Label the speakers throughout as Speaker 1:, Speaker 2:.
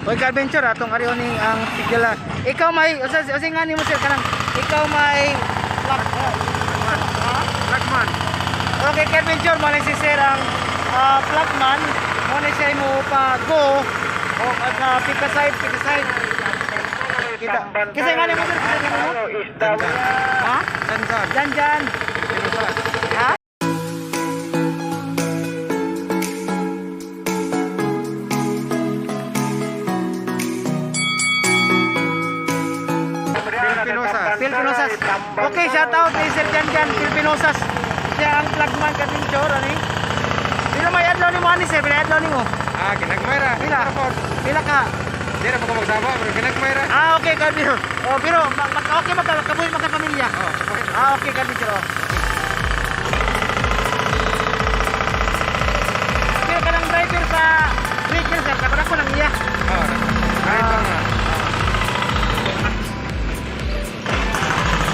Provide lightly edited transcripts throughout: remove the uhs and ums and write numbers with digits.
Speaker 1: Oy, ka-adventure atong ariyo ni ang tigala. Ikaw may usa nga ni mo sir kanang ikaw may
Speaker 2: Flagman.
Speaker 1: Okay, ka-adventure mo si sir ang flagman. Mo na siya mo pa go o pika side. Kita. Kasi nga ni mo sir ha? Jan. Ha? Pilipinosas. Okay, shout out kay Sir Jan Pilipinosas. Siya ang flagman ka-adventure ani. Pila may adlaw ni mo ani sir, pila adlaw nimo?
Speaker 2: Ginagmayra.
Speaker 1: Pila ka?
Speaker 2: Di na pa ko magsama, pero ginagmayra.
Speaker 1: Okay, ka-adventure. Oh, pero okay magkabuhi magkapamilya. Okay, ka-adventure. Pero kanang driver sa breaker sir, kapag ako nang iya.
Speaker 2: Kahit lang na.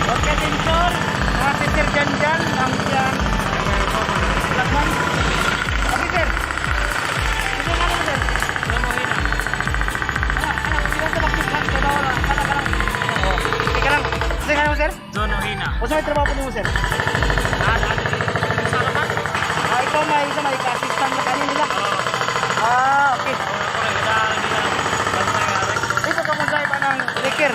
Speaker 1: Okay, adventure. Si Sir Jan ang siyang flagman. Okay, sir. Ito nga naman, sir. Sila sa bakit lang. Teka lang. Kasi nga naman, sir?
Speaker 3: Zonohina.
Speaker 1: O sa may trabaho po niyo, sir? Ikaw may ka-assistant na kanin nila. Okay. Ito ka mong drive ng breaker.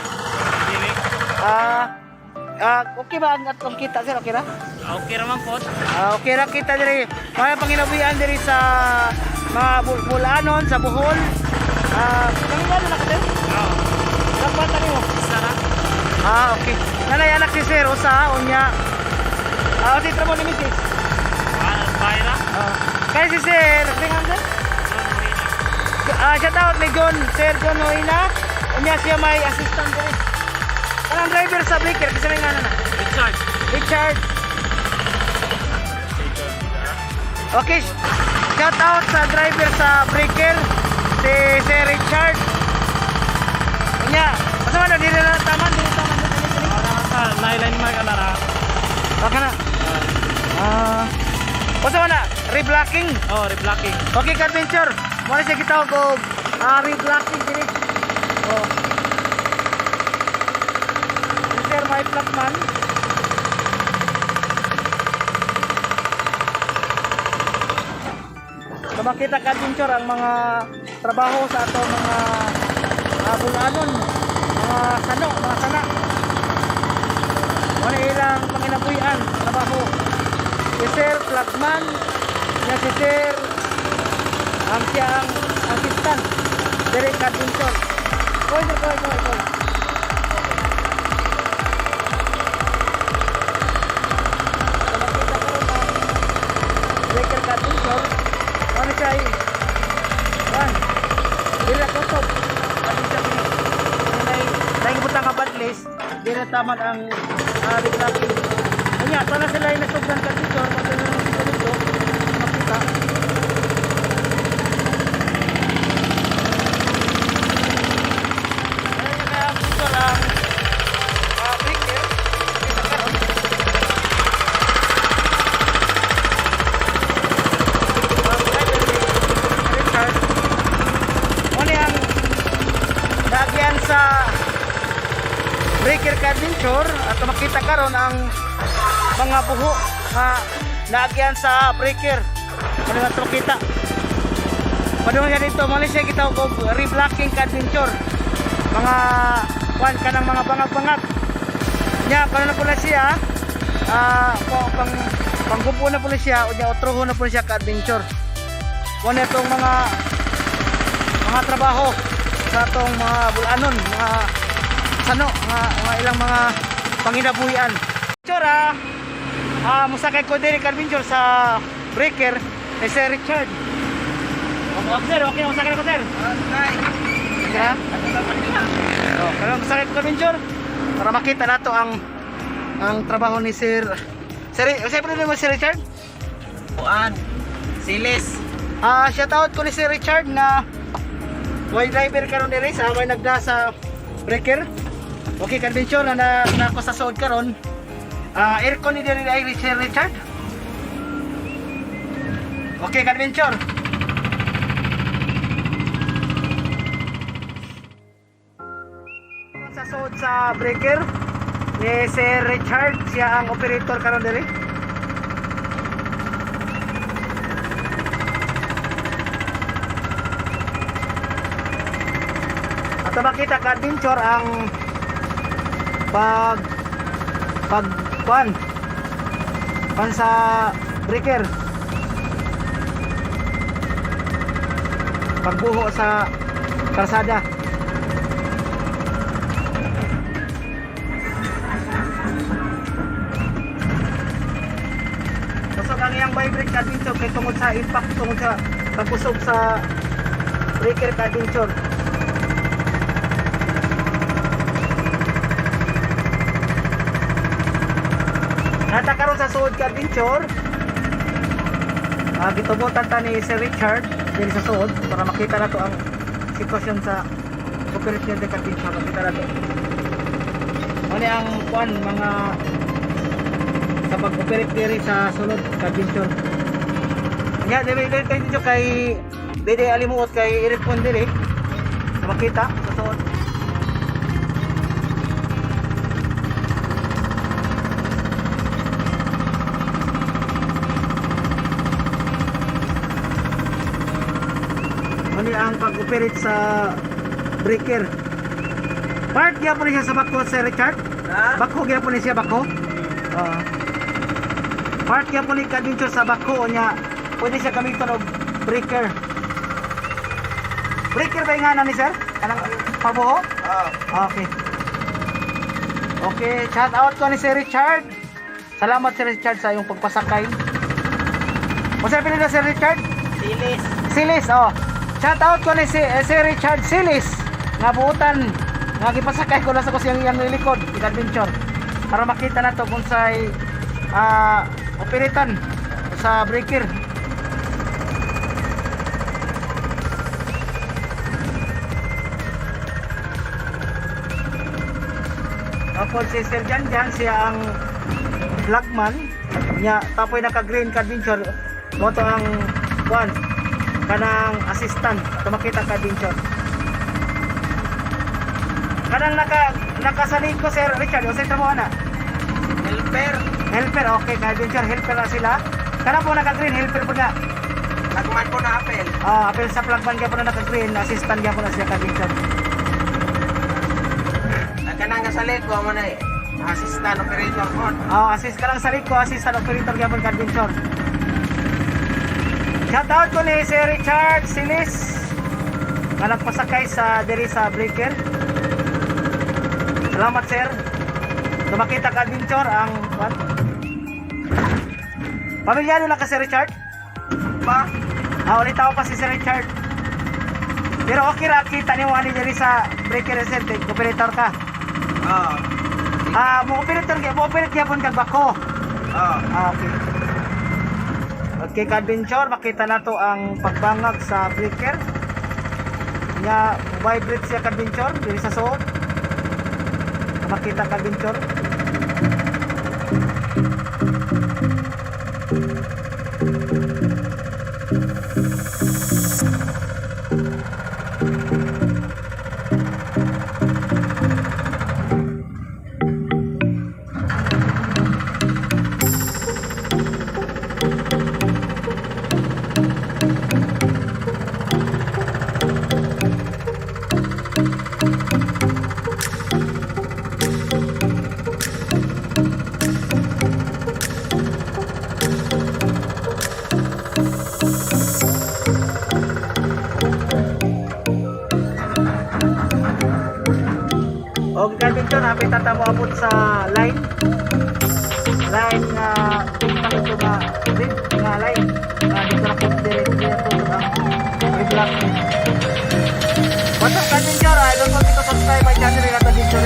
Speaker 1: Okay ba ang atong kita, sir? Okay na?
Speaker 3: Okay naman po.
Speaker 1: Okay ra kita diri. Mga panginabuhian diri sa mga bulanon sa Bohol. Kanina na ka, sir?
Speaker 3: Oo.
Speaker 1: Dapat na nimo.
Speaker 3: Sarap.
Speaker 1: Okay. Nanay anak si sir usa unya. Si trabaho ni Mrs.
Speaker 3: Bayra.
Speaker 1: Kaya si sir, tingnan sir.
Speaker 3: Zonohina.
Speaker 1: Shout out ni Sir John Hoina. Unya siya may assistant diri. Kanang driver sa breaker kasi may ngana na. Richard. Okay. Shout out sa driver sa breaker si Sir Richard. Unya, asa man diri na taman.
Speaker 3: Line mag-alara.
Speaker 1: Okay na. Asa man na? Reblocking.
Speaker 3: Oh, reblocking.
Speaker 1: Okay, ka-adventure. Mo na siya kita og reblocking diri. Oh. Sir, may flagman. So makita ka-adventure ang mga trabaho sa ato mga bulanon, mga sana. Ano ilang panginabuhian, trabaho. Si Sir Flagman, niya si Sir ang siyang assistant, Derek ka-adventure. Koy. Breaker ka-adventure. Ano siya ay dili kutop ano siya naibutang ka badlist dili tamad ang reblocking kanya sana sila ay nasugdan ka-adventure madala na sila dito makita ayan yung ka-adventure ang breaker sa breaker ka-adventure at makita karon ang mga buho nga naagyan sa breaker. Ano nga ito kita? Padung nga dito, mali siya kita og reblocking ka-adventure. Mga kuan ka ng mga bangag-bangag. Nya, kano na pula siya, panggupo na pula siya, o nya otroho na pula siya ka-adventure. Kung itong mga trabaho sa atong mga bulanon, mga sano, mga ilang mga panginabuhian. Tsura, musakay ko din ka-adventure sa breaker ni Sir Richard. Sir, okay, musakay ko sir. Okay. Kaya musakay ko ka-adventure para makita nato ang trabaho ni Sir. Sir, pa rin mo Sir Richard?
Speaker 3: Silis.
Speaker 1: Shout out ko ni Sir Richard na way driver karon diri sa may nagda sa breaker. Okay, ka-adventure na ako sa sood karon. Aircon ni diri ay Sir Richard. Okay, ka-adventure. Sa sod sa breaker ni Sir Richard, siya ang operator karon diri. At makita ka adventure ang pan sa breaker, pagbuho sa kalsada. Kusog ang iyang vibrate adventure kay tungod sa impact, tungod sa pagkusog sa breaker adventure. Nata karon sa suod ka adventure, gitubutan ta ni Sir Richard din sa suod para makita nato ang sitwasyon sa operation ng adventure. Makita nato ano ang kuan mga sa pag-operate diri sa sulod ka adventure. Nya dili kayo kay dili alimuot kay i-respond diri sa makita sa suod. Ang pag-operate sa breaker. Part niya po niya sa bako, Sir Richard? Bako niya po niya siya, bako? Part niya po niya kadincho sa bako niya. Pwede siya gamitin og breaker. Breaker ba yung nga ni Sir? Anong pabuho? Okay. Okay, shout out ko ni Sir Richard. Salamat Sir Richard sa iyong pagpasakay. Masaya pinili na Sir Richard? Silis, oh. Shout out ko ni si Richard Silis nga buutan nga gipasakay ko na sa kusiyang iyang likod adventure para makita nato kung say operatan sa breaker. Ako si Sir Janjan, siya ang flagman niya, tapoy naka-green ka-adventure mo to ang kuan kanang assistant tumakita ka adventure. Kanang nakasalig ko Sir Richard, o sa mo ana? Helper, okay ka adventure, helper na sila. Kanang po naka-green, helper po na.
Speaker 2: Lagman ko na apel.
Speaker 1: Apel sa flagman kaya po na naka-green, assistant kaya po na siya ka adventure.
Speaker 2: Kanang kasalit ko mo na assistant operator ko.
Speaker 1: Kanang salig ko, assistant operator kaya po ka adventure. Shoutout ko ni Sir Richard Silis na nagpasakay sa diri sa breaker. Salamat Sir. Tumakita ka adventure ang what? Pamilyado na ka Sir Richard?
Speaker 2: Ba?
Speaker 1: Ulit ako pa si Sir Richard. Pero okay ra kita ni mo ani diri sa breaker center, operator ka. Mo operator gyapon kag bako. Okay. Okay, ka-adventure, makita na to ang pagbangag sa breaker. Nga, vibrate siya ka-adventure, diri sa suod. Makita ka-adventure. Okay, ka-adventure, napit tata mo abot sa line nga tumpang ito nga rin nga line dito na po direct dito ang i-block. What's up ka-adventure? Don't forget to subscribe my channel at adventure.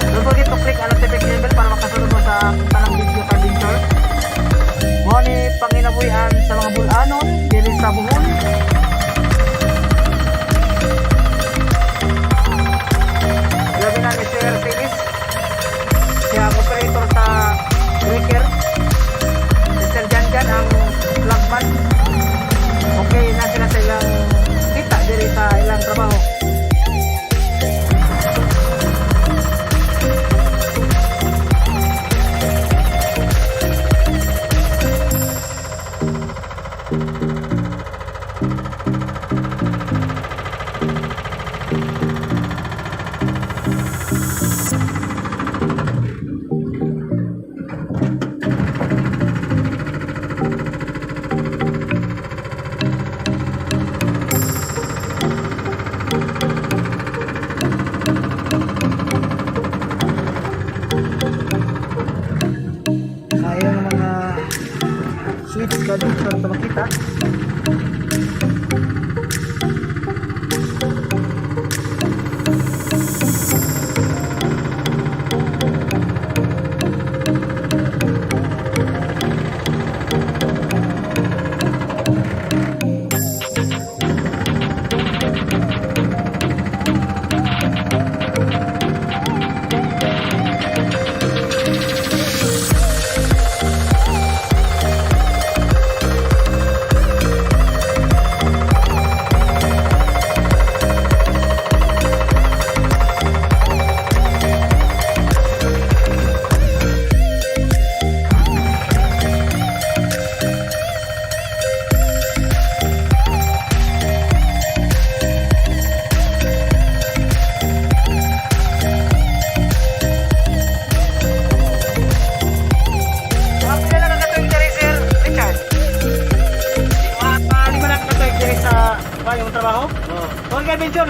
Speaker 1: Don't forget to click ang notification bell para makasunod mo sa tanang video ka-adventure. Mo ni panginabuyan sa mga bulanon dili sa buhon. Grabe na ni Sir Silis, siya ang operator sa breaker. Sir Janjan ang flagman. Okay na sila sa ilang kita diri sa ilang trabaho.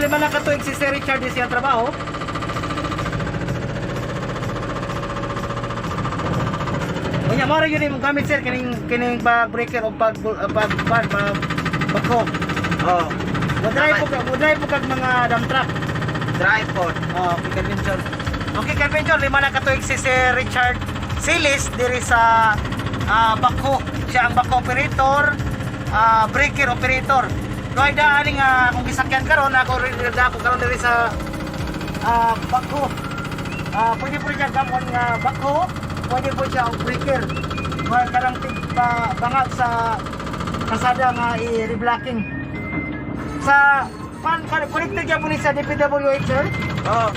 Speaker 1: lima na katuig si Sir Richard di siyang trabaho. Kanya mo rin yun yung gamit sir, kining bag breaker o bagko.
Speaker 2: Oh.
Speaker 1: Mudrive po kag mga dump truck.
Speaker 2: Drive po.
Speaker 1: Okay, Carpenter. Okay, Carpenter, lima na katuig si Sir Richard Silis diri sa bako. Siya ang bako operator, breaker operator. Kaya daaning kung gisakyan karon ako karon diri sa bako. Pwede po siya gamon nga bako, pwede po siya ang breaker. Kaya karang bangat sa kasada nga i-reblocking. Sa connected niya po ni sa DPWH sir?
Speaker 2: Oh.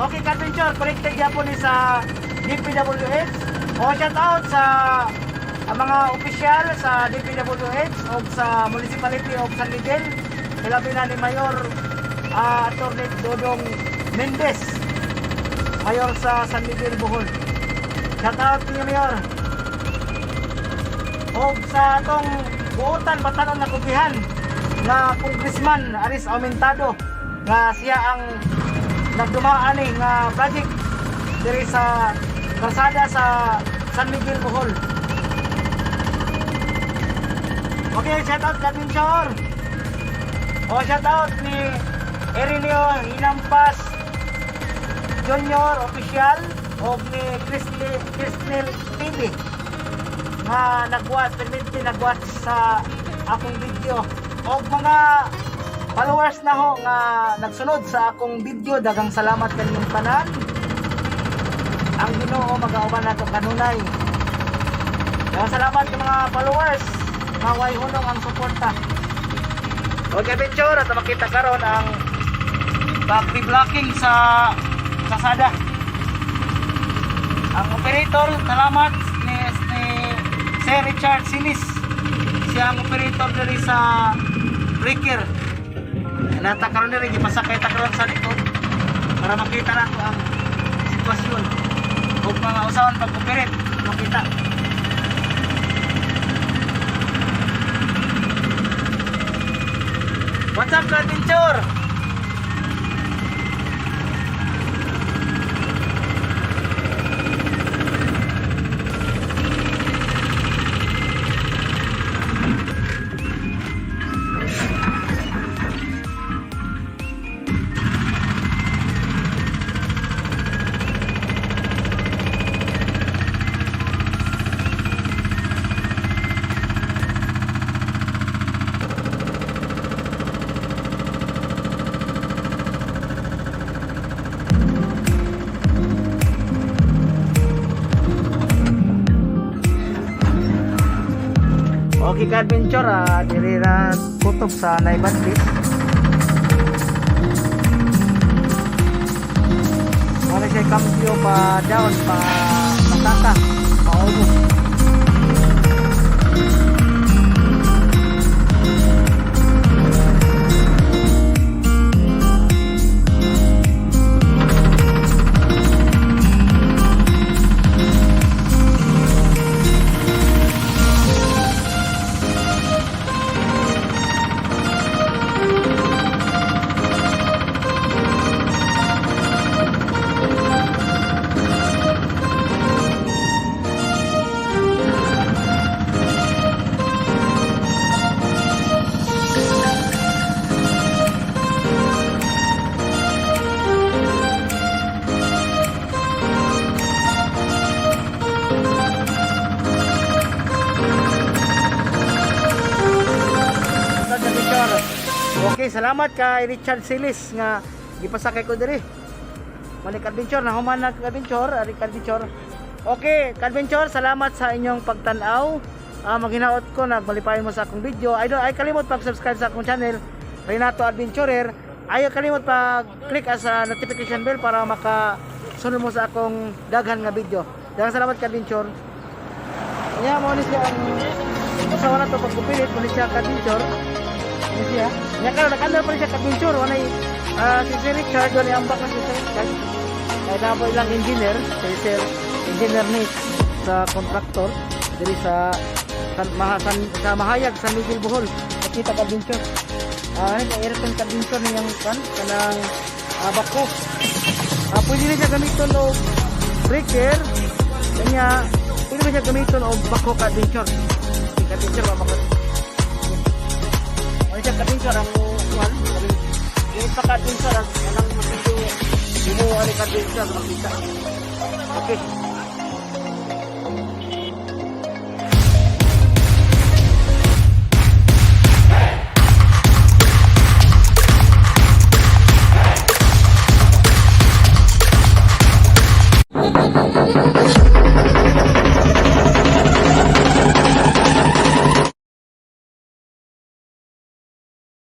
Speaker 1: Okay, Carpenter, connected niya po ni sa DPWH. Shout out sa mga opisyal sa DPWH o sa Municipality of San Miguel. Ilabi na ni Mayor Atty. Dodong Mendez, Mayor sa San Miguel, Bohol. Shout out niyo, Mayor. O sa atong buotan batanon na kubihan na Congressman Aris Aumentado nga siya ang nagdumaan nga project diri sa kalsada sa San Miguel, Bohol. Okay, shout out Carpenter. Shout out ni Erineo Hinampas Junior Official o ni Crisnel TV nga nagwat sa akong video o mga followers na ho nga nagsunod sa akong video. Dagang salamat kaninyong tanan. Ang Ginoo magauban nato kanunay. Dagang salamat sa mga followers. Maway hunong ang suporta. Okay, Carpenter, at makita karon ang battery blocking sa kasada. Ang operator, salamat ni Sir Richard Silis. Siya ang operator diri sa breaker. Nata karon diri gipasakay ta karon sa likod para makita nato ang sitwasyon ug mga usawan pag-operate makita. What's up, Carpenter? Okay, Carpenter, diri na kutob sa Naibandis. Wala siya kambyo pa down pa matata, paubo. Okay, salamat kay Richard Silis nga gipasakay ko diri. Mali Carpenter na human na Carpenter, Carpenter. Okay, Carpenter, salamat sa inyong pagtan-aw. Maghinaot ko nagbalipayon mo sa akong video. Ay kalimot pag-subscribe sa akong channel, Renato Adventurer. Ay kalimot pag-click sa notification bell para makasunod mo sa akong daghan nga video. Daghang salamat Carpenter. Nya mo ni siya ang usawa na to pagkupilit mo ni siya Carpenter. Siya. Nya karon nakandar pa siya Carpenter, wanay si Sir Richard wala ambak na si Sir Richard. Ay na po ilang engineer, si Sir Engineer Nick sa contractor diri sa Mahayag San Miguel, Bohol. Nakita Carpenter. Ay, aircon condenser niyang kan kanang bako. Pwede na siya gamiton og breaker. Kanya pwede na siya gamiton og bako condenser. Condenser ba bako? Ano siya condenser ang kuan? Yung pa condenser ang masito. Dimo ani condenser makita. Okay.